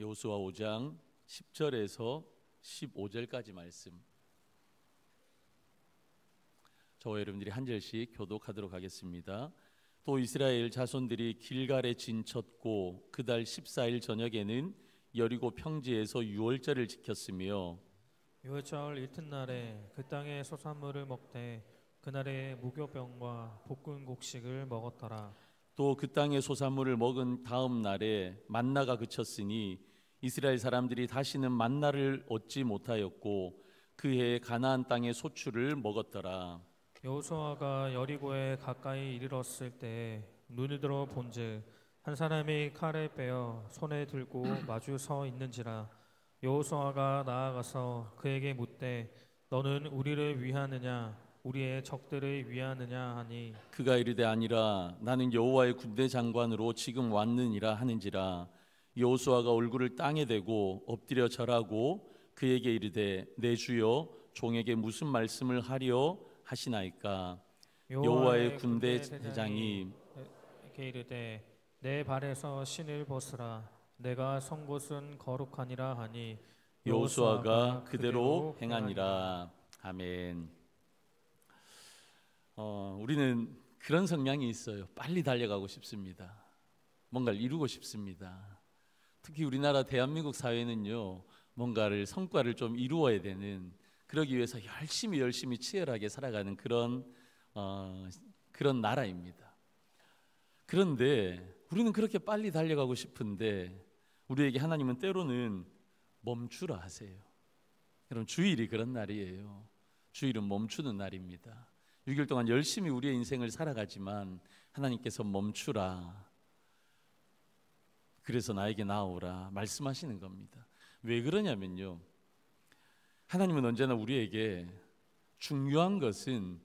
여호수아 5장 10절에서 15절까지 말씀, 저와 여러분들이 한 절씩 교독하도록 하겠습니다. 또 이스라엘 자손들이 길갈에 진쳤고 그달 14일 저녁에는 여리고 평지에서 유월절을 지켰으며 유월절 이튿날에 그 땅의 소산물을 먹되 그날에 무교병과 볶은 곡식을 먹었더라. 또 그 땅의 소산물을 먹은 다음 날에 만나가 그쳤으니 이스라엘 사람들이 다시는 만나를 얻지 못하였고 그 해에 가나안 땅의 소출을 먹었더라. 여호수아가 여리고에 가까이 이르렀을 때 눈이 들어 본즉 한 사람이 칼을 빼어 손에 들고 마주 서 있는지라. 여호수아가 나아가서 그에게 묻되 너는 우리를 위하느냐 우리의 적들을 위하느냐 하니 그가 이르되 아니라 나는 여호와의 군대 장관으로 지금 왔느니라 하는지라. 여호수아가 얼굴을 땅에 대고 엎드려 절하고 그에게 이르되 내 주여 종에게 무슨 말씀을 하려 하시나이까. 여호와의 군대 대장이 그에게 이르되 내 발에서 신을 벗으라 내가 선 곳은 거룩하니라 하니 여호수아가 그대로 행하니라. 아멘. 우리는 그런 성향이 있어요. 빨리 달려가고 싶습니다. 뭔가를 이루고 싶습니다. 특히 우리나라 대한민국 사회는요, 뭔가를 성과를 좀 이루어야 되는, 그러기 위해서 열심히 치열하게 살아가는 그런 나라입니다. 그런데 우리는 그렇게 빨리 달려가고 싶은데 우리에게 하나님은 때로는 멈추라 하세요. 여러분, 주일이 그런 날이에요. 주일은 멈추는 날입니다. 6일 동안 열심히 우리의 인생을 살아가지만 하나님께서 멈추라, 그래서 나에게 나오라 말씀하시는 겁니다. 왜 그러냐면요, 하나님은 언제나 우리에게 중요한 것은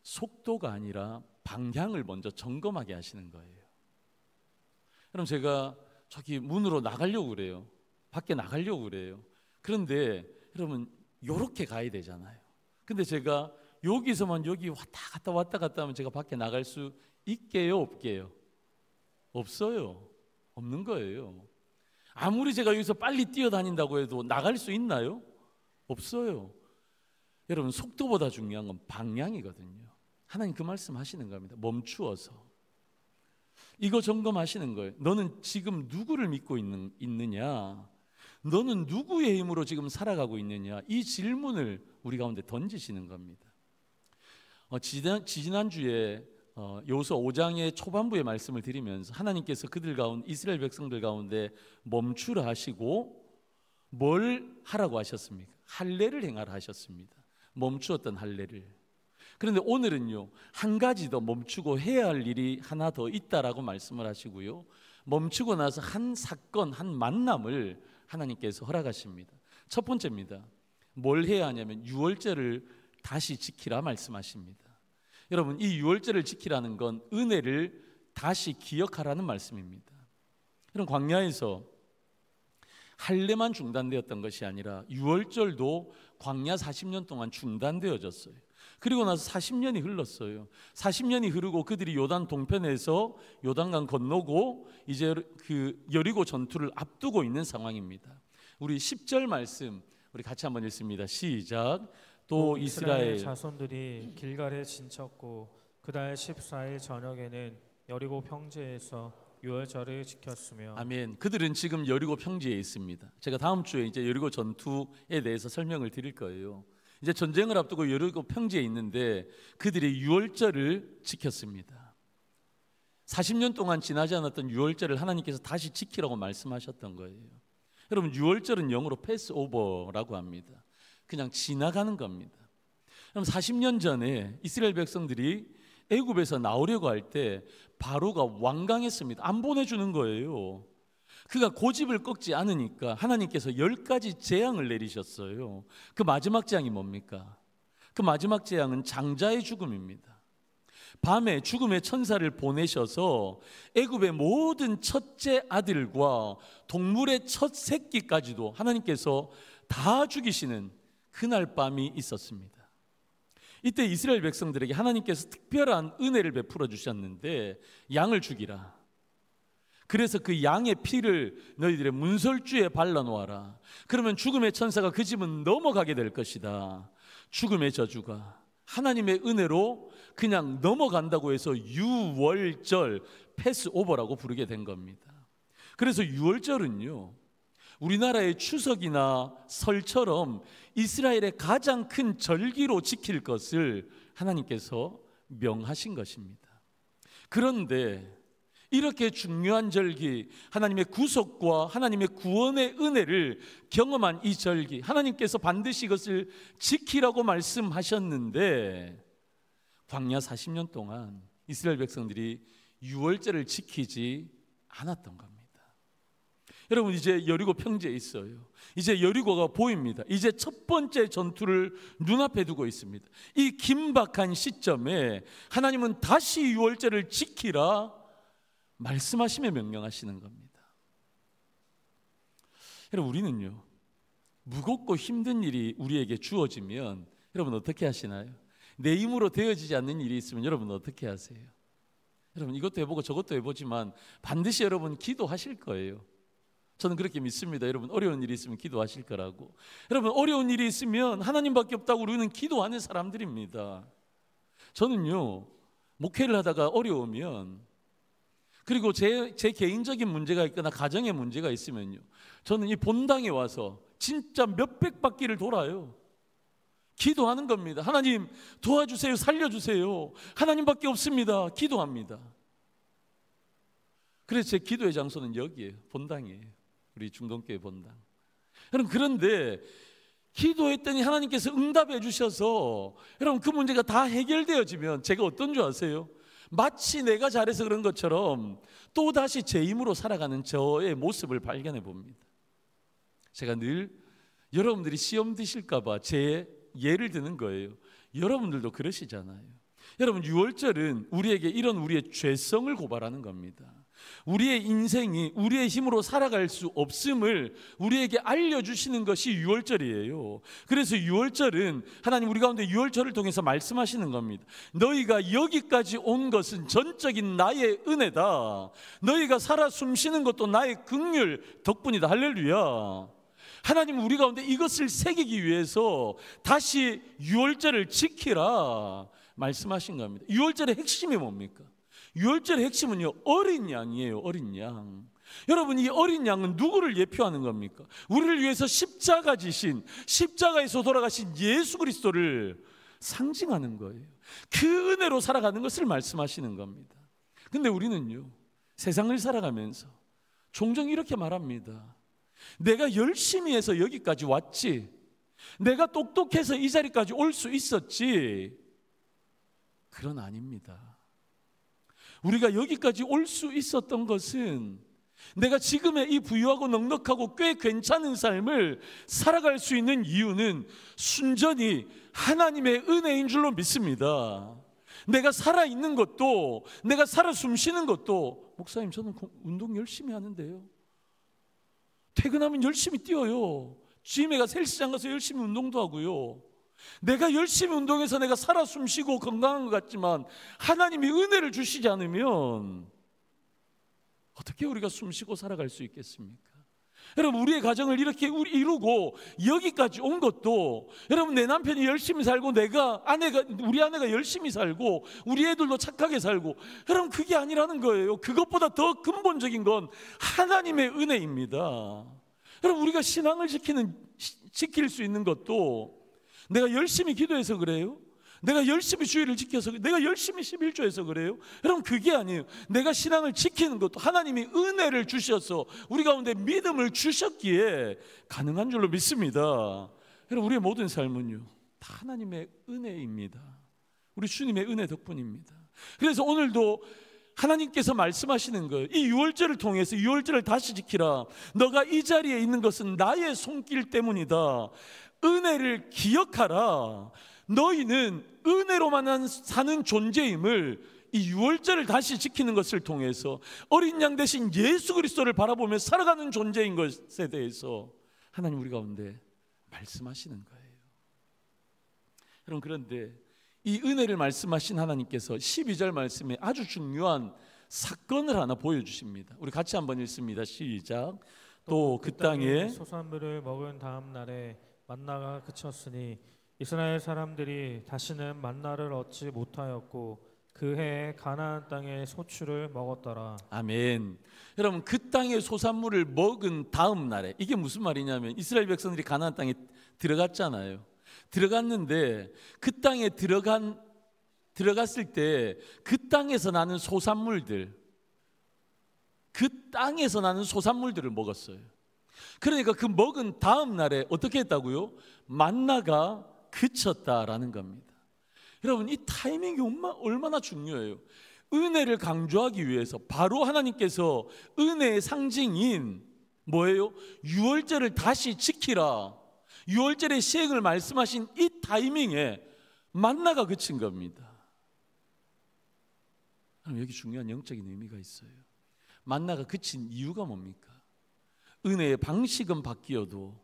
속도가 아니라 방향을 먼저 점검하게 하시는 거예요. 그럼 제가 저기 문으로 나가려고 그래요. 밖에 나가려고 그래요. 그런데 여러분, 요렇게 가야 되잖아요. 근데 제가 여기서만 여기 왔다 갔다 하면 제가 밖에 나갈 수 있게요, 없게요? 없어요. 없는 거예요. 아무리 제가 여기서 빨리 뛰어다닌다고 해도 나갈 수 있나요? 없어요. 여러분, 속도보다 중요한 건 방향이거든요. 하나님 그 말씀 하시는 겁니다. 멈추어서 이거 점검하시는 거예요. 너는 지금 누구를 믿고 있느냐? 너는 누구의 힘으로 지금 살아가고 있느냐? 이 질문을 우리 가운데 던지시는 겁니다. 지난주에 여호수아 5장의 초반부의 말씀을 드리면서 하나님께서 그들 가운데, 이스라엘 백성들 가운데 멈추라 하시고 뭘 하라고 하셨습니까? 할례를 행하라 하셨습니다. 멈추었던 할례를. 그런데 오늘은요, 한 가지 더 멈추고 해야 할 일이 하나 더 있다라고 말씀을 하시고요, 멈추고 나서 한 사건, 한 만남을 하나님께서 허락하십니다. 첫 번째입니다. 뭘 해야 하냐면 유월절을 다시 지키라 말씀하십니다. 여러분, 이 유월절을 지키라는 건 은혜를 다시 기억하라는 말씀입니다. 여러분, 광야에서 할례만 중단되었던 것이 아니라 유월절도 광야 40년 동안 중단되어졌어요. 그리고 나서 40년이 흘렀어요. 40년이 흐르고 그들이 요단 동편에서 요단강 건너고 이제 그 여리고 전투를 앞두고 있는 상황입니다. 우리 10절 말씀 우리 같이 한번 읽습니다. 시작. 또 이스라엘 자손들이 길갈에 진쳤고 그달 14일 저녁에는 여리고 평지에서 유월절을 지켰으며. 아멘. 그들은 지금 여리고 평지에 있습니다. 제가 다음 주에 이제 여리고 전투에 대해서 설명을 드릴 거예요. 이제 전쟁을 앞두고 여리고 평지에 있는데 그들이 유월절을 지켰습니다. 40년 동안 지나지 않았던 유월절을 하나님께서 다시 지키라고 말씀하셨던 거예요. 여러분, 유월절은 영어로 패스오버라고 합니다. 그냥 지나가는 겁니다. 그럼 40년 전에 이스라엘 백성들이 애굽에서 나오려고 할 때 바로가 완강했습니다. 안 보내주는 거예요. 그가 고집을 꺾지 않으니까 하나님께서 10가지 재앙을 내리셨어요. 그 마지막 재앙이 뭡니까? 그 마지막 재앙은 장자의 죽음입니다. 밤에 죽음의 천사를 보내셔서 애굽의 모든 첫째 아들과 동물의 첫 새끼까지도 하나님께서 다 죽이시는 그날 밤이 있었습니다. 이때 이스라엘 백성들에게 하나님께서 특별한 은혜를 베풀어 주셨는데 양을 죽이라. 그래서 그 양의 피를 너희들의 문설주에 발라놓아라. 그러면 죽음의 천사가 그 집은 넘어가게 될 것이다. 죽음의 저주가 하나님의 은혜로 그냥 넘어간다고 해서 유월절 패스오버라고 부르게 된 겁니다. 그래서 유월절은요, 우리나라의 추석이나 설처럼 이스라엘의 가장 큰 절기로 지킬 것을 하나님께서 명하신 것입니다. 그런데 이렇게 중요한 절기, 하나님의 구속과 하나님의 구원의 은혜를 경험한 이 절기, 하나님께서 반드시 이것을 지키라고 말씀하셨는데 광야 40년 동안 이스라엘 백성들이 유월절을 지키지 않았던 겁니다. 여러분, 이제 여리고 평지에 있어요. 이제 여리고가 보입니다. 이제 첫 번째 전투를 눈앞에 두고 있습니다. 이 긴박한 시점에 하나님은 다시 유월절을 지키라 말씀하시며 명령하시는 겁니다. 여러분, 우리는요, 무겁고 힘든 일이 우리에게 주어지면 여러분 어떻게 하시나요? 내 힘으로 되어지지 않는 일이 있으면 여러분 어떻게 하세요? 여러분, 이것도 해보고 저것도 해보지만 반드시 여러분 기도하실 거예요. 저는 그렇게 믿습니다. 여러분, 어려운 일이 있으면 기도하실 거라고. 여러분, 어려운 일이 있으면 하나님밖에 없다고 우리는 기도하는 사람들입니다. 저는요, 목회를 하다가 어려우면, 그리고 제 개인적인 문제가 있거나 가정의 문제가 있으면요, 저는 이 본당에 와서 진짜 몇백 바퀴를 돌아요. 기도하는 겁니다. 하나님 도와주세요, 살려주세요. 하나님밖에 없습니다. 기도합니다. 그래서 제 기도의 장소는 여기에요. 본당이에요. 우리 중동교회 본당. 여러분, 그런데 기도했더니 하나님께서 응답해 주셔서 여러분 그 문제가 다 해결되어지면 제가 어떤 줄 아세요? 마치 내가 잘해서 그런 것처럼 또다시 제 힘으로 살아가는 저의 모습을 발견해 봅니다. 제가 늘 여러분들이 시험 드실까 봐 제 예를 드는 거예요. 여러분들도 그러시잖아요. 여러분, 유월절은 우리에게 이런 우리의 죄성을 고발하는 겁니다. 우리의 인생이 우리의 힘으로 살아갈 수 없음을 우리에게 알려주시는 것이 유월절이에요. 그래서 유월절은 하나님 우리 가운데 유월절을 통해서 말씀하시는 겁니다. 너희가 여기까지 온 것은 전적인 나의 은혜다. 너희가 살아 숨쉬는 것도 나의 긍휼 덕분이다. 할렐루야. 하나님 우리 가운데 이것을 새기기 위해서 다시 유월절을 지키라 말씀하신 겁니다. 유월절의 핵심이 뭡니까? 유월절의 핵심은요, 어린 양이에요. 어린 양. 여러분, 이 어린 양은 누구를 예표하는 겁니까? 우리를 위해서 십자가 지신, 십자가에서 돌아가신 예수 그리스도를 상징하는 거예요. 그 은혜로 살아가는 것을 말씀하시는 겁니다. 근데 우리는요, 세상을 살아가면서 종종 이렇게 말합니다. 내가 열심히 해서 여기까지 왔지, 내가 똑똑해서 이 자리까지 올 수 있었지. 그건 아닙니다. 우리가 여기까지 올 수 있었던 것은 내가 지금의 이 부유하고 넉넉하고 꽤 괜찮은 삶을 살아갈 수 있는 이유는 순전히 하나님의 은혜인 줄로 믿습니다. 내가 살아있는 것도, 내가 살아 숨쉬는 것도, 목사님 저는 운동 열심히 하는데요, 퇴근하면 열심히 뛰어요. 짐에 가서 헬스장 가서 열심히 운동도 하고요. 내가 열심히 운동해서 내가 살아 숨쉬고 건강한 것 같지만 하나님이 은혜를 주시지 않으면 어떻게 우리가 숨쉬고 살아갈 수 있겠습니까? 여러분, 우리의 가정을 이렇게 이루고 여기까지 온 것도, 여러분, 내 남편이 열심히 살고 우리 아내가 열심히 살고 우리 애들도 착하게 살고, 여러분, 그게 아니라는 거예요. 그것보다 더 근본적인 건 하나님의 은혜입니다. 여러분, 우리가 신앙을 지킬 수 있는 것도 내가 열심히 기도해서 그래요? 내가 열심히 주일을 지켜서, 내가 열심히 11조해서 그래요? 여러분, 그게 아니에요. 내가 신앙을 지키는 것도 하나님이 은혜를 주셔서 우리 가운데 믿음을 주셨기에 가능한 줄로 믿습니다. 여러분, 우리의 모든 삶은요, 다 하나님의 은혜입니다. 우리 주님의 은혜 덕분입니다. 그래서 오늘도 하나님께서 말씀하시는 거예요. 이 유월절을 통해서 유월절을 다시 지키라. 너가 이 자리에 있는 것은 나의 손길 때문이다. 은혜를 기억하라. 너희는 은혜로만 사는 존재임을 이 유월절을 다시 지키는 것을 통해서 어린 양 대신 예수 그리스도를 바라보며 살아가는 존재인 것에 대해서 하나님 우리 가운데 말씀하시는 거예요. 여러분, 그런데 이 은혜를 말씀하신 하나님께서 12절 말씀에 아주 중요한 사건을 하나 보여주십니다. 우리 같이 한번 읽습니다. 시작. 또 그 땅에 소산물을 먹은 다음 날에 만나가 그쳤으니 이스라엘 사람들이 다시는 만나를 얻지 못하였고 그 해에 가나안 땅의 소출을 먹었더라. 아멘. 여러분, 그 땅의 소산물을 먹은 다음 날에, 이게 무슨 말이냐면 이스라엘 백성들이 가나안 땅에 들어갔잖아요. 들어갔는데 그 땅에 들어갔을 때 그 땅에서 나는 소산물들, 그 땅에서 나는 소산물들을 먹었어요. 그러니까 그 먹은 다음 날에 어떻게 했다고요? 만나가 그쳤다라는 겁니다. 여러분, 이 타이밍이 얼마나 중요해요. 은혜를 강조하기 위해서 바로 하나님께서 은혜의 상징인 뭐예요? 유월절을 다시 지키라, 유월절의 시행을 말씀하신 이 타이밍에 만나가 그친 겁니다. 여기 중요한 영적인 의미가 있어요. 만나가 그친 이유가 뭡니까? 은혜의 방식은 바뀌어도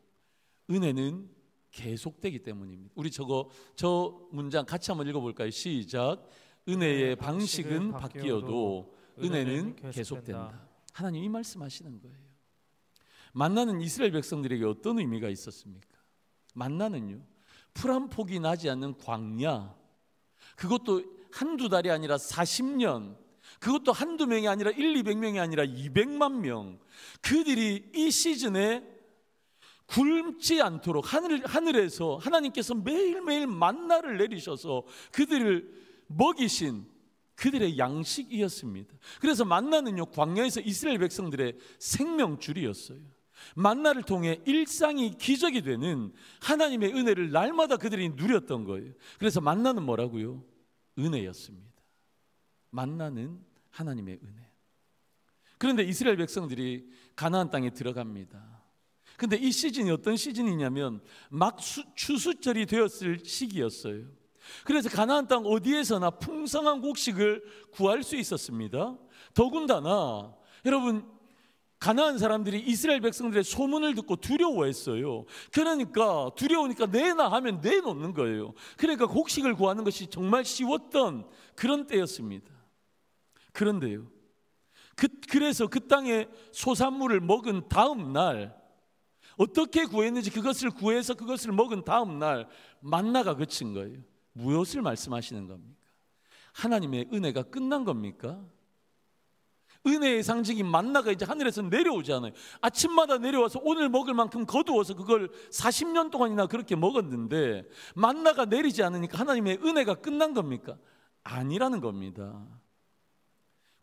은혜는 계속되기 때문입니다. 우리 저 문장 같이 한번 읽어볼까요? 시작. 은혜의 방식은 바뀌어도 은혜는 계속된다. 하나님 이 말씀하시는 거예요. 만나는 이스라엘 백성들에게 어떤 의미가 있었습니까? 만나는요, 풀 한 폭이 나지 않는 광야, 그것도 한두 달이 아니라 40년, 그것도 한두 명이 아니라 200명이 아니라 200만 명, 그들이 이 시즌에 굶지 않도록 하늘에서 하나님께서 매일매일 만나를 내리셔서 그들을 먹이신 그들의 양식이었습니다. 그래서 만나는요, 광야에서 이스라엘 백성들의 생명줄이었어요. 만나를 통해 일상이 기적이 되는 하나님의 은혜를 날마다 그들이 누렸던 거예요. 그래서 만나는 뭐라고요? 은혜였습니다. 만나는 하나님의 은혜. 그런데 이스라엘 백성들이 가나안 땅에 들어갑니다. 근데 이 시즌이 어떤 시즌이냐면 막 추수철이 되었을 시기였어요. 그래서 가나안 땅 어디에서나 풍성한 곡식을 구할 수 있었습니다. 더군다나 여러분, 가나안 사람들이 이스라엘 백성들의 소문을 듣고 두려워했어요. 그러니까 두려우니까 내놔 하면 내놓는 거예요. 그러니까 곡식을 구하는 것이 정말 쉬웠던 그런 때였습니다. 그런데요, 그래서 그 땅에 소산물을 먹은 다음 날 어떻게 구했는지 그것을 구해서 그것을 먹은 다음 날 만나가 그친 거예요. 무엇을 말씀하시는 겁니까? 하나님의 은혜가 끝난 겁니까? 은혜의 상징인 만나가 이제 하늘에서 내려오잖아요. 아침마다 내려와서 오늘 먹을 만큼 거두어서 그걸 40년 동안이나 그렇게 먹었는데 만나가 내리지 않으니까 하나님의 은혜가 끝난 겁니까? 아니라는 겁니다.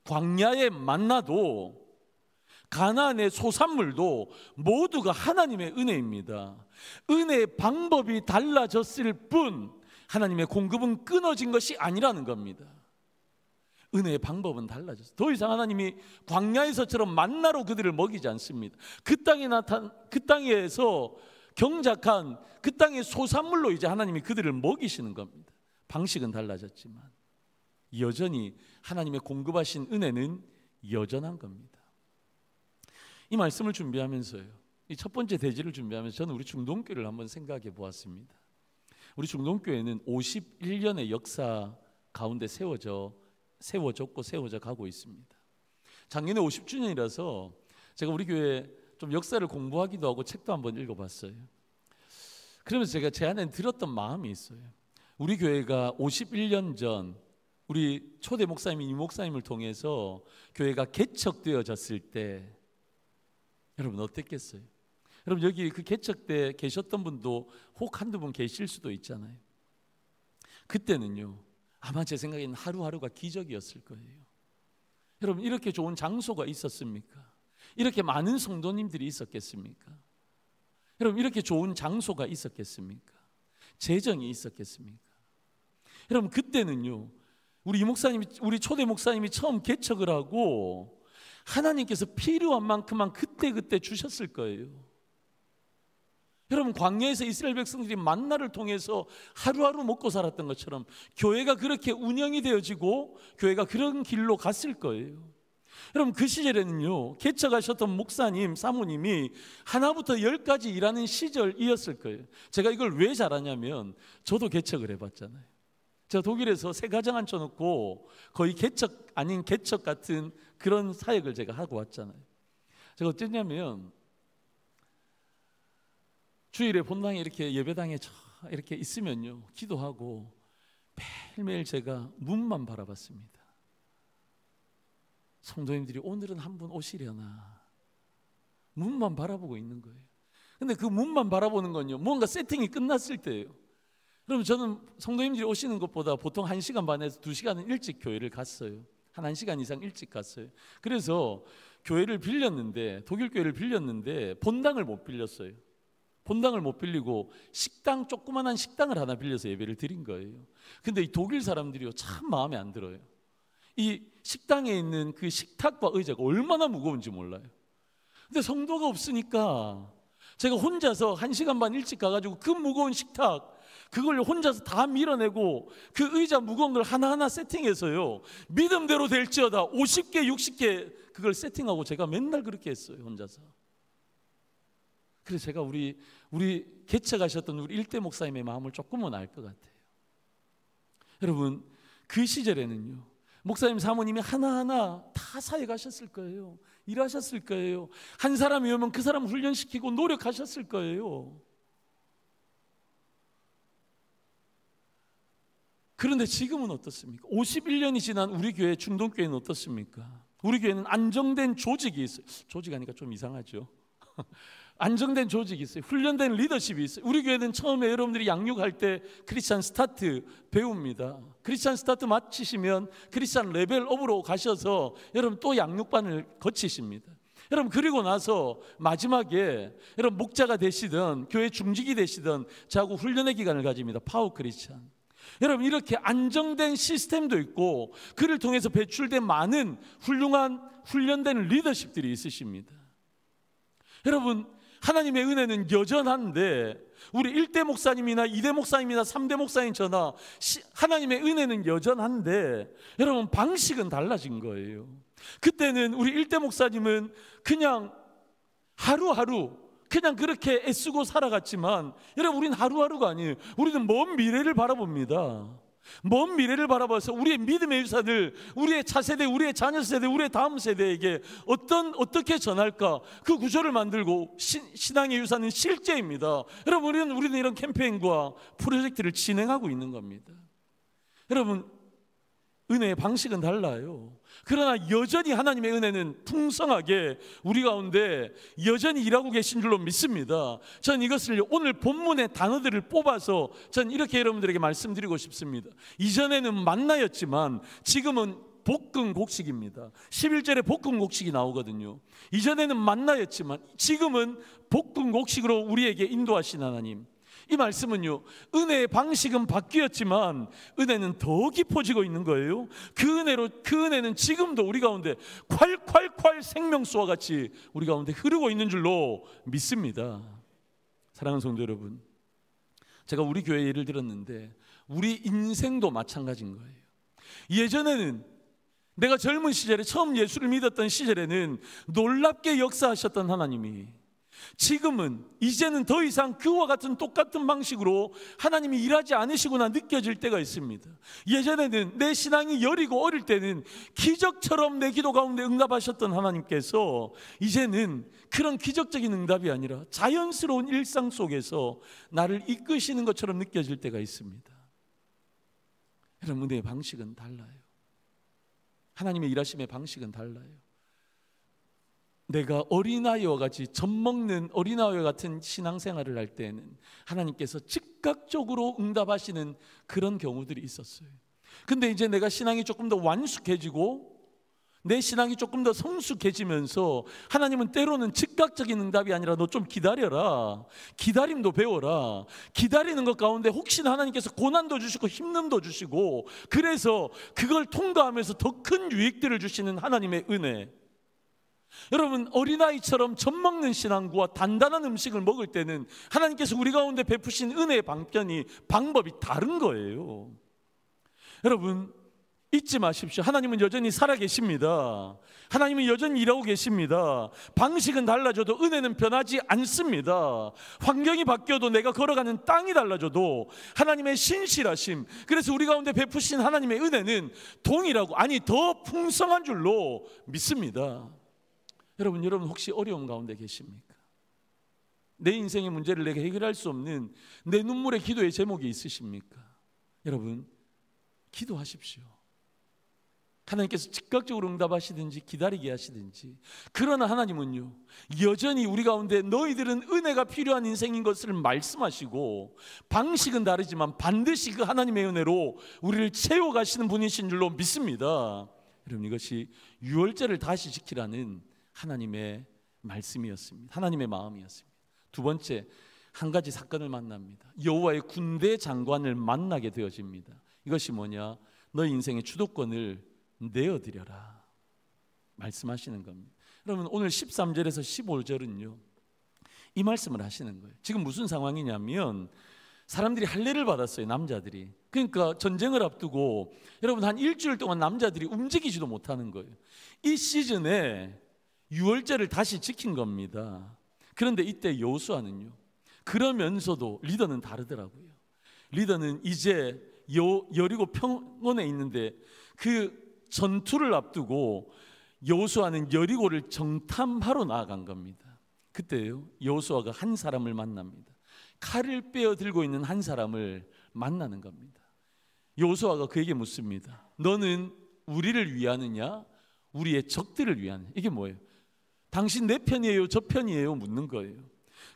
광야의 만나도 가나안의 소산물도 모두가 하나님의 은혜입니다. 은혜의 방법이 달라졌을 뿐 하나님의 공급은 끊어진 것이 아니라는 겁니다. 은혜의 방법은 달라졌어요. 더 이상 하나님이 광야에서처럼 만나로 그들을 먹이지 않습니다. 그 땅에서 경작한 그 땅의 소산물로 이제 하나님이 그들을 먹이시는 겁니다. 방식은 달라졌지만 여전히 하나님의 공급하신 은혜는 여전한 겁니다. 이 말씀을 준비하면서요, 이 첫 번째 대지를 준비하면서 저는 우리 중동교회를 한번 생각해 보았습니다. 우리 중동교회는 51년의 역사 가운데 세워졌고 세워져 가고 있습니다. 작년에 50주년이라서 제가 우리 교회 좀 역사를 공부하기도 하고 책도 한번 읽어봤어요. 그러면서 제가 제 안에 들었던 마음이 있어요. 우리 교회가 51년 전 우리 초대 목사님인 이 목사님을 통해서 교회가 개척되어졌을 때 여러분 어땠겠어요? 여러분 여기 그 개척 때 계셨던 분도 혹 한두 분 계실 수도 있잖아요. 그때는요, 아마 제 생각에는 하루하루가 기적이었을 거예요. 여러분 이렇게 좋은 장소가 있었습니까? 이렇게 많은 성도님들이 있었겠습니까? 여러분 이렇게 좋은 장소가 있었겠습니까? 재정이 있었겠습니까? 여러분 그때는요, 우리 초대 목사님이 처음 개척을 하고 하나님께서 필요한 만큼만 그때 주셨을 거예요. 여러분 광야에서 이스라엘 백성들이 만나를 통해서 하루하루 먹고 살았던 것처럼 교회가 그렇게 운영이 되어지고 교회가 그런 길로 갔을 거예요. 여러분 그 시절에는요, 개척하셨던 목사님, 사모님이 하나부터 10까지 일하는 시절이었을 거예요. 제가 이걸 왜 잘 아냐면 저도 개척을 해봤잖아요. 제가 독일에서 새 가정 앉혀놓고 거의 개척 아닌 개척 같은 그런 사역을 제가 하고 왔잖아요. 제가 어땠냐면 주일에 본당에 이렇게 예배당에 이렇게 있으면요, 기도하고 매일매일 제가 문만 바라봤습니다. 성도님들이 오늘은 한 분 오시려나, 문만 바라보고 있는 거예요. 근데 그 문만 바라보는 건요, 뭔가 세팅이 끝났을 때예요. 그럼 저는 성도님들이 오시는 것보다 보통 1시간 반에서 2시간은 일찍 교회를 갔어요. 한 1시간 이상 일찍 갔어요. 그래서 교회를 빌렸는데, 독일 교회를 빌렸는데 본당을 못 빌렸어요. 본당을 못 빌리고 식당, 조그만한 식당을 하나 빌려서 예배를 드린 거예요. 근데 이 독일 사람들이요, 참 마음에 안 들어요. 이 식당에 있는 그 식탁과 의자가 얼마나 무거운지 몰라요. 근데 성도가 없으니까 제가 혼자서 1시간 반 일찍 가가지고 그 무거운 식탁, 그걸 혼자서 다 밀어내고 그 의자 무거운 걸 하나하나 세팅해서요, 믿음대로 될지어다 50개 60개 그걸 세팅하고 제가 맨날 그렇게 했어요, 혼자서. 그래서 제가 우리 개척하셨던 우리 일대 목사님의 마음을 조금은 알 것 같아요. 여러분, 그 시절에는요, 목사님 사모님이 하나하나 다 사역하셨을 거예요. 일하셨을 거예요. 한 사람이 오면 그 사람 훈련시키고 노력하셨을 거예요. 그런데 지금은 어떻습니까? 51년이 지난 우리 교회, 중동교회는 어떻습니까? 우리 교회는 안정된 조직이 있어요. 조직 하니까 좀 이상하죠. 안정된 조직이 있어요. 훈련된 리더십이 있어요. 우리 교회는 처음에 여러분들이 양육할 때 크리스찬 스타트 배웁니다. 크리스찬 스타트 마치시면 크리스찬 레벨업으로 가셔서 여러분 또 양육반을 거치십니다. 여러분, 그리고 나서 마지막에 여러분 목자가 되시든 교회 중직이 되시든 저하고 훈련의 기간을 가집니다. 파워 크리스찬. 여러분, 이렇게 안정된 시스템도 있고 그를 통해서 배출된 많은 훌륭한 훈련된 리더십들이 있으십니다. 여러분, 하나님의 은혜는 여전한데 우리 1대 목사님이나 2대 목사님이나 3대 목사님 저나 하나님의 은혜는 여전한데 여러분, 방식은 달라진 거예요. 그때는 우리 1대 목사님은 그냥 하루하루 그냥 그렇게 애쓰고 살아갔지만 여러분, 우리는 하루하루가 아니에요. 우리는 먼 미래를 바라봅니다. 먼 미래를 바라봐서 우리의 믿음의 유산을 우리의 차세대, 우리의 자녀 세대, 우리의 다음 세대에게 어떻게 전할까, 그 구조를 만들고 신앙의 유산은 실제입니다. 여러분, 우리는 이런 캠페인과 프로젝트를 진행하고 있는 겁니다. 여러분, 은혜의 방식은 달라요. 그러나 여전히 하나님의 은혜는 풍성하게 우리 가운데 여전히 일하고 계신 줄로 믿습니다. 전 이것을 오늘 본문의 단어들을 뽑아서 전 이렇게 여러분들에게 말씀드리고 싶습니다. 이전에는 만나였지만 지금은 볶은 곡식입니다. 11절에 볶은 곡식이 나오거든요. 이전에는 만나였지만 지금은 볶은 곡식으로 우리에게 인도하신 하나님. 이 말씀은요, 은혜의 방식은 바뀌었지만 은혜는 더 깊어지고 있는 거예요. 그 은혜는 지금도 우리 가운데 콸콸콸 생명수와 같이 우리 가운데 흐르고 있는 줄로 믿습니다. 사랑하는 성도 여러분, 제가 우리 교회 예를 들었는데 우리 인생도 마찬가지인 거예요. 예전에는 내가 젊은 시절에 처음 예수를 믿었던 시절에는 놀랍게 역사하셨던 하나님이 지금은 이제는 더 이상 그와 같은 똑같은 방식으로 하나님이 일하지 않으시구나 느껴질 때가 있습니다. 예전에는 내 신앙이 여리고 어릴 때는 기적처럼 내 기도 가운데 응답하셨던 하나님께서 이제는 그런 기적적인 응답이 아니라 자연스러운 일상 속에서 나를 이끄시는 것처럼 느껴질 때가 있습니다. 여러분, 은혜의 방식은 달라요. 하나님의 일하심의 방식은 달라요. 내가 어린아이와 같이 젖먹는 어린아이와 같은 신앙생활을 할 때는 하나님께서 즉각적으로 응답하시는 그런 경우들이 있었어요. 근데 이제 내가 신앙이 조금 더 완숙해지고 내 신앙이 조금 더 성숙해지면서 하나님은 때로는 즉각적인 응답이 아니라 너 좀 기다려라, 기다림도 배워라. 기다리는 것 가운데 혹시나 하나님께서 고난도 주시고 힘듦도 주시고 그래서 그걸 통과하면서 더 큰 유익들을 주시는 하나님의 은혜. 여러분, 어린아이처럼 젖먹는 신앙과 단단한 음식을 먹을 때는 하나님께서 우리 가운데 베푸신 은혜의 방법이 다른 거예요. 여러분, 잊지 마십시오. 하나님은 여전히 살아계십니다. 하나님은 여전히 일하고 계십니다. 방식은 달라져도 은혜는 변하지 않습니다. 환경이 바뀌어도, 내가 걸어가는 땅이 달라져도 하나님의 신실하심, 그래서 우리 가운데 베푸신 하나님의 은혜는 동일하고, 아니 더 풍성한 줄로 믿습니다. 여러분 혹시 어려움 가운데 계십니까? 내 인생의 문제를 내가 해결할 수 없는 내 눈물의 기도의 제목이 있으십니까? 여러분 기도하십시오. 하나님께서 즉각적으로 응답하시든지 기다리게 하시든지. 그러나 하나님은요, 여전히 우리 가운데 너희들은 은혜가 필요한 인생인 것을 말씀하시고, 방식은 다르지만 반드시 그 하나님의 은혜로 우리를 채워가시는 분이신 줄로 믿습니다. 여러분 이것이 유월절을 다시 지키라는 하나님의 말씀이었습니다. 하나님의 마음이었습니다. 두 번째, 한 가지 사건을 만납니다. 여호와의 군대 장관을 만나게 되어집니다. 이것이 뭐냐? 너희 인생의 주도권을 내어드려라 말씀하시는 겁니다. 여러분 오늘 13절에서 15절은요 이 말씀을 하시는 거예요. 지금 무슨 상황이냐면 사람들이 할례를 받았어요. 남자들이. 그러니까 전쟁을 앞두고 여러분 한 일주일 동안 남자들이 움직이지도 못하는 거예요. 이 시즌에 유월절을 다시 지킨 겁니다. 그런데 이때 여호수아는요, 그러면서도 리더는 다르더라고요. 리더는 이제 여리고 평원에 있는데 그 전투를 앞두고 여호수아는 여리고를 정탐하러 나아간 겁니다. 그때요 여호수아가 한 사람을 만납니다. 칼을 빼어 들고 있는 한 사람을 만나는 겁니다. 여호수아가 그에게 묻습니다. 너는 우리를 위하느냐 우리의 적들을 위하느냐? 이게 뭐예요? 당신 내 편이에요 저 편이에요? 묻는 거예요.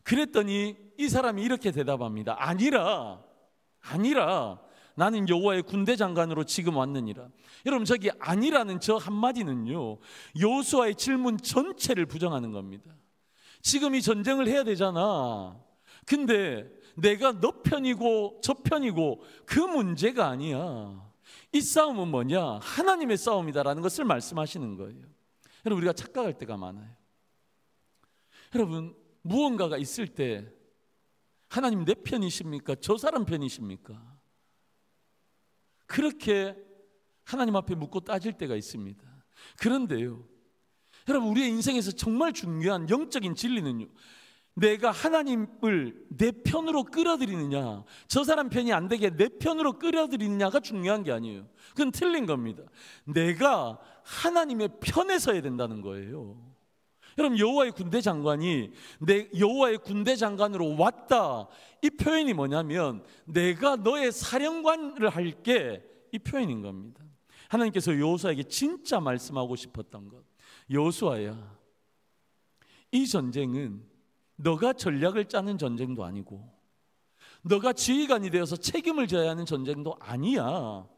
그랬더니 이 사람이 이렇게 대답합니다. 아니라 나는 여호와의 군대 장관으로 지금 왔느니라. 여러분 저기 아니라는 저 한마디는요 여호수아의 질문 전체를 부정하는 겁니다. 지금 이 전쟁을 해야 되잖아. 근데 내가 너 편이고 저 편이고 그 문제가 아니야. 이 싸움은 뭐냐? 하나님의 싸움이다라는 것을 말씀하시는 거예요. 여러분 우리가 착각할 때가 많아요. 여러분 무언가가 있을 때 하나님 내 편이십니까? 저 사람 편이십니까? 그렇게 하나님 앞에 묻고 따질 때가 있습니다. 그런데요 여러분 우리의 인생에서 정말 중요한 영적인 진리는요, 내가 하나님을 내 편으로 끌어들이느냐 저 사람 편이 안 되게 내 편으로 끌어들이느냐가 중요한 게 아니에요. 그건 틀린 겁니다. 내가 하나님의 편에 서야 된다는 거예요. 여러분 여호와의 군대 장관이 여호와의 군대 장관으로 왔다, 이 표현이 뭐냐면 내가 너의 사령관을 할게, 이 표현인 겁니다. 하나님께서 여호수아에게 진짜 말씀하고 싶었던 것, 여호수아야 이 전쟁은 너가 전략을 짜는 전쟁도 아니고 너가 지휘관이 되어서 책임을 져야 하는 전쟁도 아니야.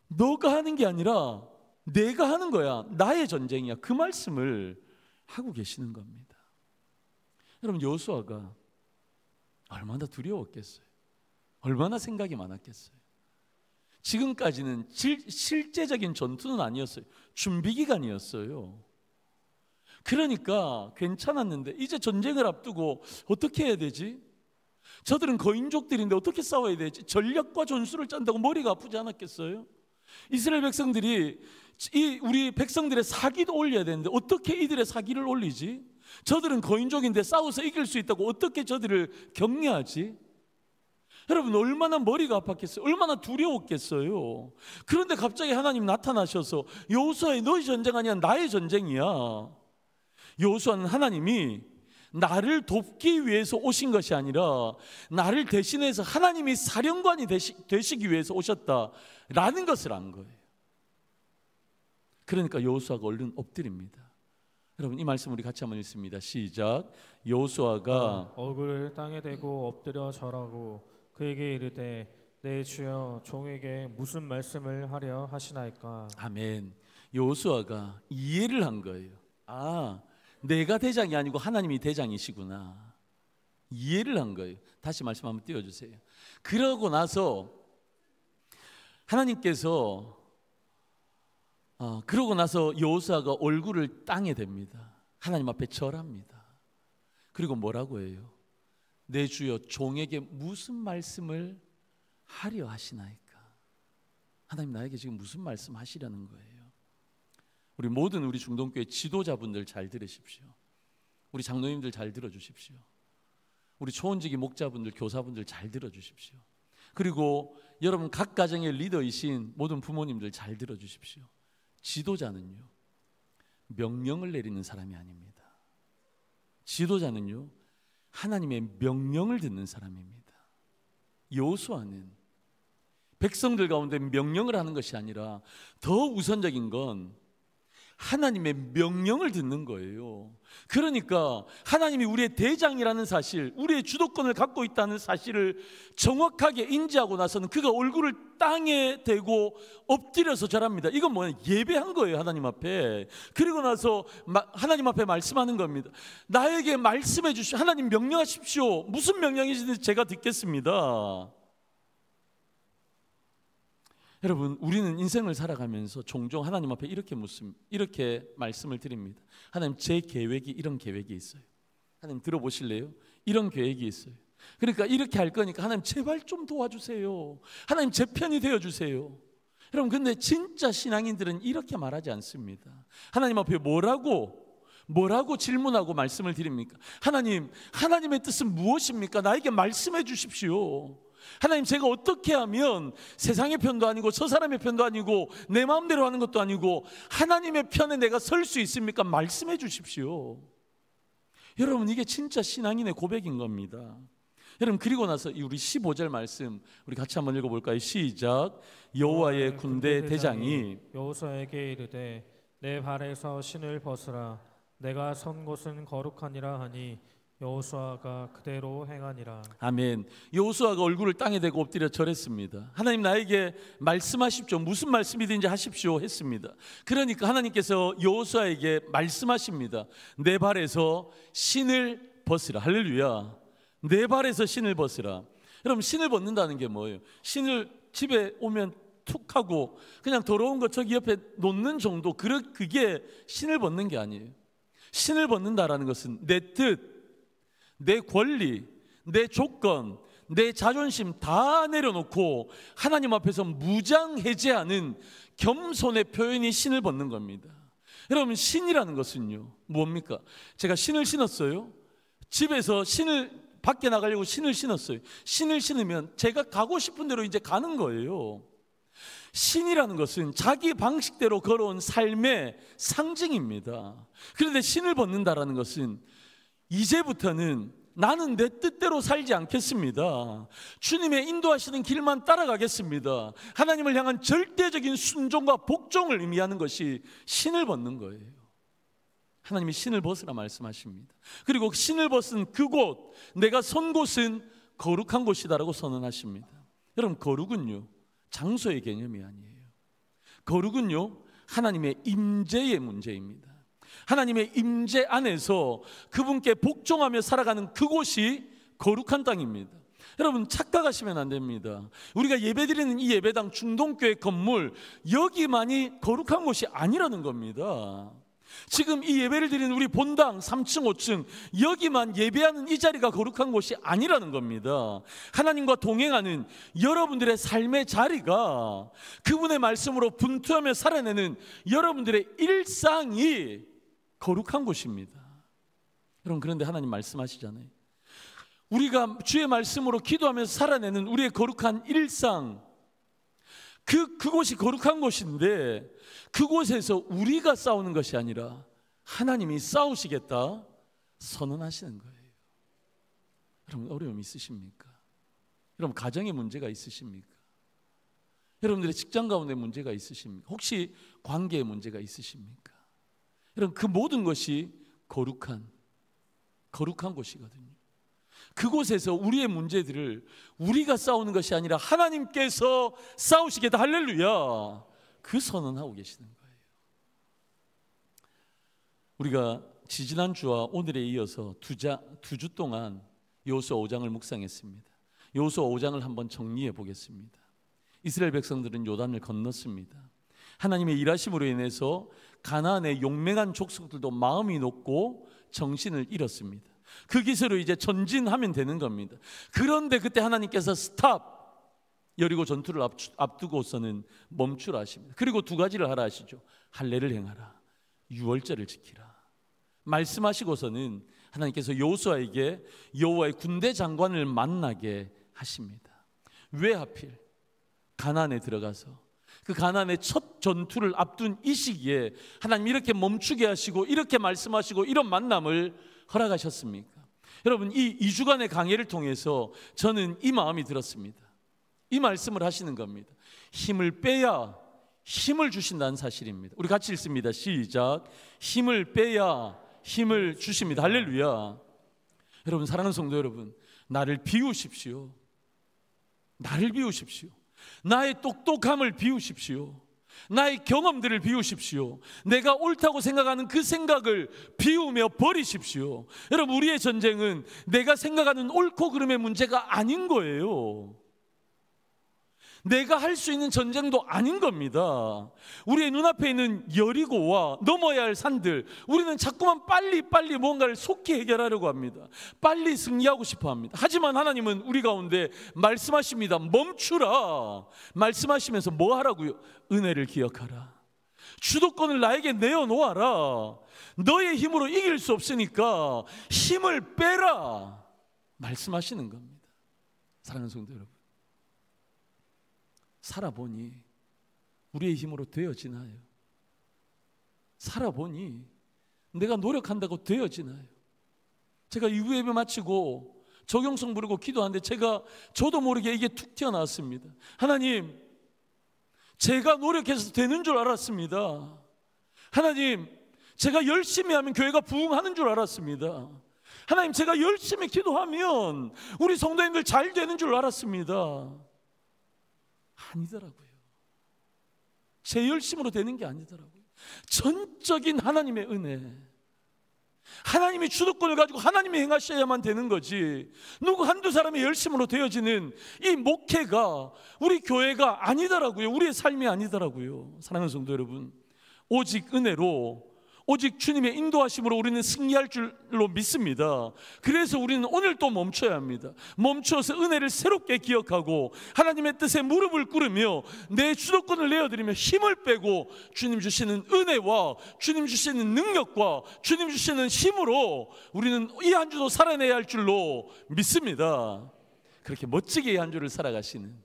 너가 하는 게 아니라 내가 하는 거야. 나의 전쟁이야. 그 말씀을 하고 계시는 겁니다. 여러분 여호수아가 얼마나 두려웠겠어요. 얼마나 생각이 많았겠어요. 지금까지는 실제적인 전투는 아니었어요. 준비 기간이었어요. 그러니까 괜찮았는데 이제 전쟁을 앞두고 어떻게 해야 되지? 저들은 거인족들인데 어떻게 싸워야 되지? 전략과 전술을 짠다고 머리가 아프지 않았겠어요? 이스라엘 백성들이 우리 백성들의 사기도 올려야 되는데 어떻게 이들의 사기를 올리지? 저들은 거인족인데 싸워서 이길 수 있다고 어떻게 저들을 격려하지? 여러분 얼마나 머리가 아팠겠어요? 얼마나 두려웠겠어요? 그런데 갑자기 하나님 나타나셔서 여호수아의 너희 전쟁 아니야 나의 전쟁이야. 여호수아는 하나님이 나를 돕기 위해서 오신 것이 아니라 나를 대신해서 하나님이 사령관이 되시기 위해서 오셨다라는 것을 안 거예요. 그러니까 여호수아가 얼른 엎드립니다. 여러분 이 말씀 우리 같이 한번 읽습니다. 시작. 여호수아가 얼굴을 땅에 대고 엎드려 절하고 그에게 이르되 내 주여 종에게 무슨 말씀을 하려 하시나이까. 아멘. 여호수아가 이해를 한 거예요. 아, 내가 대장이 아니고 하나님이 대장이시구나. 이해를 한 거예요. 다시 말씀 한번 띄워주세요. 그러고 나서 하나님께서 그러고 나서 여호수아가 얼굴을 땅에 댑니다. 하나님 앞에 절합니다. 그리고 뭐라고 해요? 내 주여 종에게 무슨 말씀을 하려 하시나이까. 하나님 나에게 지금 무슨 말씀 하시려는 거예요? 우리 모든 우리 중동교회 지도자분들 잘 들으십시오. 우리 장로님들 잘 들어주십시오. 우리 초원지기 목자분들, 교사분들 잘 들어주십시오. 그리고 여러분 각 가정의 리더이신 모든 부모님들 잘 들어주십시오. 지도자는요, 명령을 내리는 사람이 아닙니다. 지도자는요, 하나님의 명령을 듣는 사람입니다. 여호수아는 백성들 가운데 명령을 하는 것이 아니라 더 우선적인 건 하나님의 명령을 듣는 거예요. 그러니까 하나님이 우리의 대장이라는 사실, 우리의 주도권을 갖고 있다는 사실을 정확하게 인지하고 나서는 그가 얼굴을 땅에 대고 엎드려서 절합니다. 이건 뭐냐? 예배한 거예요, 하나님 앞에. 그리고 나서 하나님 앞에 말씀하는 겁니다. 나에게 말씀해 주시오. 하나님 명령하십시오. 무슨 명령이신지 제가 듣겠습니다. 여러분, 우리는 인생을 살아가면서 종종 하나님 앞에 이렇게 말씀을 드립니다. 하나님, 제 계획이 이런 계획이 있어요. 하나님 들어보실래요? 이런 계획이 있어요. 그러니까 이렇게 할 거니까 하나님 제발 좀 도와주세요. 하나님 제 편이 되어주세요. 여러분, 근데 진짜 신앙인들은 이렇게 말하지 않습니다. 하나님 앞에 뭐라고 질문하고 말씀을 드립니까? 하나님, 하나님의 뜻은 무엇입니까? 나에게 말씀해 주십시오. 하나님, 제가 어떻게 하면 세상의 편도 아니고 저 사람의 편도 아니고 내 마음대로 하는 것도 아니고 하나님의 편에 내가 설 수 있습니까? 말씀해 주십시오. 여러분, 이게 진짜 신앙인의 고백인 겁니다. 여러분, 그리고 나서 우리 15절 말씀 우리 같이 한번 읽어볼까요? 시작. 여호와의 군대 대장이 여호수아에게 이르되 내 발에서 신을 벗으라. 내가 선 곳은 거룩하니라 하니 여호수아가 그대로 행하니라. 아멘. 여호수아가 얼굴을 땅에 대고 엎드려 절했습니다. 하나님, 나에게 말씀하십시오. 무슨 말씀이든지 하십시오 했습니다. 그러니까 하나님께서 여호수아에게 말씀하십니다. 내 발에서 신을 벗으라. 할렐루야. 내 발에서 신을 벗으라. 여러분, 신을 벗는다는 게 뭐예요? 신을 집에 오면 툭 하고 그냥 더러운 거 저기 옆에 놓는 정도, 그게 신을 벗는 게 아니에요. 신을 벗는다라는 것은 내 뜻, 내 권리, 내 조건, 내 자존심 다 내려놓고 하나님 앞에서 무장해제하는 겸손의 표현이 신을 벗는 겁니다. 여러분, 신이라는 것은요, 뭡니까? 제가 신을 신었어요. 집에서 밖에 나가려고 신을 신었어요. 신을 신으면 제가 가고 싶은 대로 이제 가는 거예요. 신이라는 것은 자기 방식대로 걸어온 삶의 상징입니다. 그런데 신을 벗는다라는 것은 이제부터는 나는 내 뜻대로 살지 않겠습니다. 주님의 인도하시는 길만 따라가겠습니다. 하나님을 향한 절대적인 순종과 복종을 의미하는 것이 신을 벗는 거예요. 하나님이 신을 벗으라 말씀하십니다. 그리고 신을 벗은 그곳, 내가 선 곳은 거룩한 곳이다라고 선언하십니다. 여러분, 거룩은요, 장소의 개념이 아니에요. 거룩은요, 하나님의 임재의 문제입니다. 하나님의 임재 안에서 그분께 복종하며 살아가는 그곳이 거룩한 땅입니다. 여러분, 착각하시면 안 됩니다. 우리가 예배드리는 이 예배당 중동교회 건물, 여기만이 거룩한 곳이 아니라는 겁니다. 지금 이 예배를 드리는 우리 본당 3층 5층 여기만 예배하는 이 자리가 거룩한 곳이 아니라는 겁니다. 하나님과 동행하는 여러분들의 삶의 자리가 그분의 말씀으로 분투하며 살아내는 여러분들의 일상이 거룩한 곳입니다. 여러분, 그런데 하나님 말씀하시잖아요. 우리가 주의 말씀으로 기도하면서 살아내는 우리의 거룩한 일상, 그곳이 거룩한 곳인데 그곳에서 우리가 싸우는 것이 아니라 하나님이 싸우시겠다 선언하시는 거예요. 여러분, 어려움 있으십니까? 여러분, 가정에 문제가 있으십니까? 여러분들의 직장 가운데 문제가 있으십니까? 혹시 관계에 문제가 있으십니까? 여러분, 그 모든 것이 거룩한 곳이거든요. 그곳에서 우리의 문제들을 우리가 싸우는 것이 아니라 하나님께서 싸우시겠다, 할렐루야, 그 선언하고 계시는 거예요. 우리가 지지난주와 오늘에 이어서 두 주 동안 여호수아 5장을 묵상했습니다. 여호수아 5장을 한번 정리해 보겠습니다. 이스라엘 백성들은 요단을 건넜습니다. 하나님의 일하심으로 인해서 가나안의 용맹한 족속들도 마음이 높고 정신을 잃었습니다. 그 기세로 이제 전진하면 되는 겁니다. 그런데 그때 하나님께서 스탑, 여리고 전투를 앞두고서는 멈추라 하십니다. 그리고 두 가지를 하라 하시죠. 할례를 행하라, 유월절을 지키라. 말씀하시고서는 하나님께서 여호수아에게 여호와의 군대 장관을 만나게 하십니다. 왜 하필 가나안에 들어가서 그 가나안의 첫 전투를 앞둔 이 시기에 하나님 이렇게 멈추게 하시고 이렇게 말씀하시고 이런 만남을 허락하셨습니까? 여러분, 이 2주간의 강해를 통해서 저는 이 마음이 들었습니다. 이 말씀을 하시는 겁니다. 힘을 빼야 힘을 주신다는 사실입니다. 우리 같이 읽습니다. 시작. 힘을 빼야 힘을 주십니다. 할렐루야. 여러분, 사랑하는 성도 여러분, 나를 비우십시오. 나를 비우십시오. 나의 똑똑함을 비우십시오. 나의 경험들을 비우십시오. 내가 옳다고 생각하는 그 생각을 비우며 버리십시오. 여러분, 우리의 전쟁은 내가 생각하는 옳고 그름의 문제가 아닌 거예요. 내가 할 수 있는 전쟁도 아닌 겁니다. 우리의 눈앞에 있는 여리고와 넘어야 할 산들, 우리는 자꾸만 빨리 뭔가를 속히 해결하려고 합니다. 빨리 승리하고 싶어 합니다. 하지만 하나님은 우리 가운데 말씀하십니다. 멈추라. 말씀하시면서 뭐 하라고요? 은혜를 기억하라. 주도권을 나에게 내어놓아라. 너의 힘으로 이길 수 없으니까 힘을 빼라. 말씀하시는 겁니다. 사랑하는 성도 여러분, 살아보니 우리의 힘으로 되어지나요? 살아보니 내가 노력한다고 되어지나요? 제가 2부 예배 마치고 적용성 부르고 기도하는데 저도 모르게 이게 툭 튀어나왔습니다. 하나님, 제가 노력해서 되는 줄 알았습니다. 하나님, 제가 열심히 하면 교회가 부흥하는 줄 알았습니다. 하나님, 제가 열심히 기도하면 우리 성도님들 잘 되는 줄 알았습니다. 아니더라고요. 제 열심으로 되는 게 아니더라고요. 전적인 하나님의 은혜, 하나님이 주도권을 가지고 하나님이 행하셔야만 되는 거지, 누구 한두 사람의 열심으로 되어지는 이 목회가 우리 교회가 아니더라고요. 우리의 삶이 아니더라고요. 사랑하는 성도 여러분, 오직 은혜로, 오직 주님의 인도하심으로 우리는 승리할 줄로 믿습니다. 그래서 우리는 오늘 또 멈춰야 합니다. 멈춰서 은혜를 새롭게 기억하고 하나님의 뜻에 무릎을 꿇으며 내 주도권을 내어드리며 힘을 빼고 주님 주시는 은혜와 주님 주시는 능력과 주님 주시는 힘으로 우리는 이 한 주도 살아내야 할 줄로 믿습니다. 그렇게 멋지게 이 한 주를 살아가시는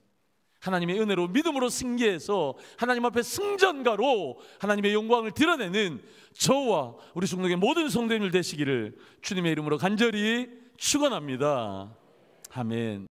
하나님의 은혜로 믿음으로 승리해서 하나님 앞에 승전가로 하나님의 영광을 드러내는 저와 우리 성도의 모든 성도님들 되시기를 주님의 이름으로 간절히 축원합니다. 아멘.